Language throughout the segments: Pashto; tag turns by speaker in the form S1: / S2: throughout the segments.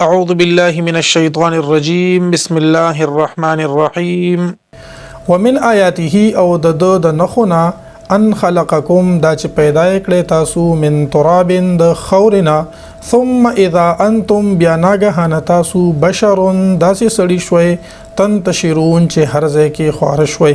S1: أعوذ بالله من الشيطان الرجيم بسم الله الرحمن الرحيم
S2: ومن آیاته او د نخونه ان خلقکم دا چې پیدا کړی تاسو من تراب د خورنا ثم اذا انتم بیا ناګهانه تاسو بشر داسې سړی شوي تنتشرون چې هر ځای کې خوار شوي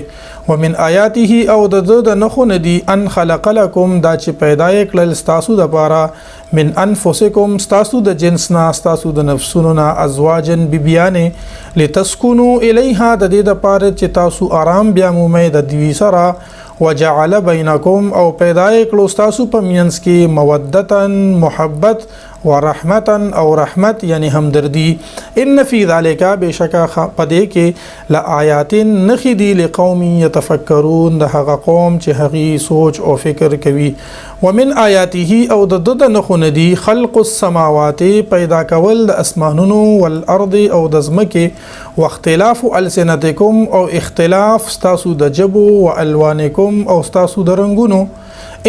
S2: ومن آیاته او د نخونه دی ان خلق لكم دا چې پیدا کړل تاسو د پاره من انفسکم تاسو د جنسنا تاسو د نفسونو نا ازواجن بیبیانه لتسكنوا الیها د دې د پاره چې تاسو آرام بیا مومې د دوی سره وجعل بینکم او پیدا کړو تاسو په مینس کې مودتن محبت ورحمتا او رحمت یعنی همدردی ان فی ذلک بشکا پدې کې لآیات نخدی لقوم یتفکرون د هغه قوم چې هغه سوچ او فکر کوي ومن آیاته او د نخونه دی خلق السماوات پیدا کول د اسمانونو والارض او د زمکه واختلاف السنتکم او اختلاف تاسو د جبو والوانکم او تاسو د رنگونو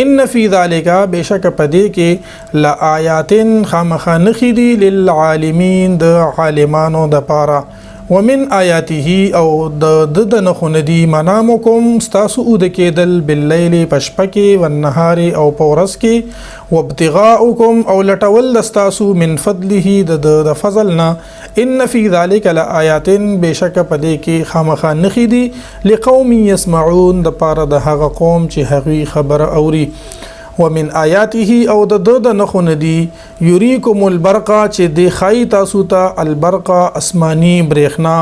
S2: ان فی ذلک بشک پدې کې لآیات خامخانخی دی للعالمین د عالمانو د پاره ومن آیاته او د نخونه دی منامکم تاسو د کېدل باللیل پشپکه والنهار او پورس کې وابتغاءکم او لټول تاسو من فضله د فضلنا ان فی ذلک لآیات بشک پدې کې خامخانخی دی لقوم یسمعون د پاره د هغه قوم چې هغوی خبر اوري ومن آیاته او د نخونه دی یریکم البرق چې دی خای تاسو ته البرق اسمانی برېښنا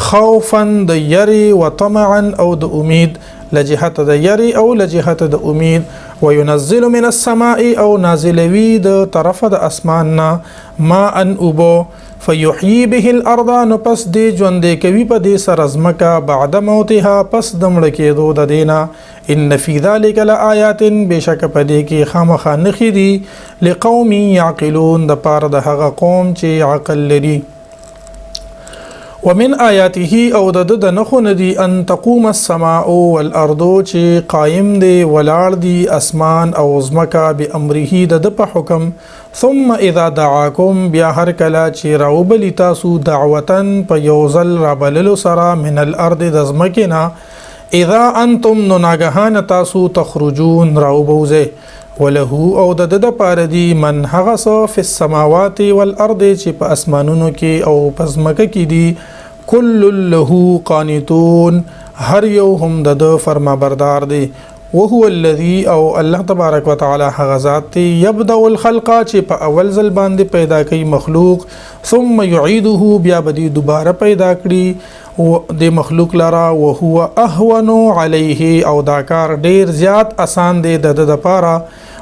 S2: خوفا د یری وطمعا او د امید لجهت د یری او لجهت د امید وينزل من السماء او نازلوی د طرف د اسمان ما ان ابو فيحيي به الارض نو پس دی ژوندې کوي په دې سر ازمکا بعد موتها پس د مړ کېدو د دینا ان فی ذلک لآیات بشک په دې کې خامخا نخې دي لقوم یعقلون د پاره د هغه قوم چې عقل لري ومن آیاته او د نخونه دی ان تقوم السماء والارض چې قائم دی ولاړ دی اسمان او زمکا بامره د په حکم ثم اذا دعاكم بیا هر کله چې راوبلی تاسو دعوتن په یوزل رابللو سره من الارض د زمکینا اذا انتم ناګهان تاسو تخرجون راوبوزه وله او د پاره دی من هغه سو فی السماوات والارض چې په اسمانونو کې او په زمکه کې دی کل له قانتون هر یو هم د فرمانبردار دی وهو الذي او الله تبارک وتعالى هغه ذات يبدا الخلق چې په اول ځل باندې پیدا کوي مخلوق ثم يعيده بیا بدی دوباره پیدا کړي د مخلوق لرا وهو اهون عليه او دا کار ډیر زیات آسان دی د لپاره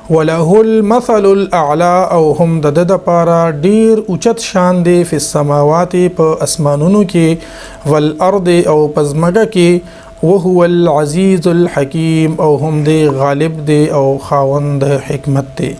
S2: وله المثل الاعلى او هم د لپاره ډیر اوچت شان دی په السماوات په اسمانونو کې والارض او پزماګه کې وهو العزيز الحكيم او هم دی غالب دی او خاوند حکمت دی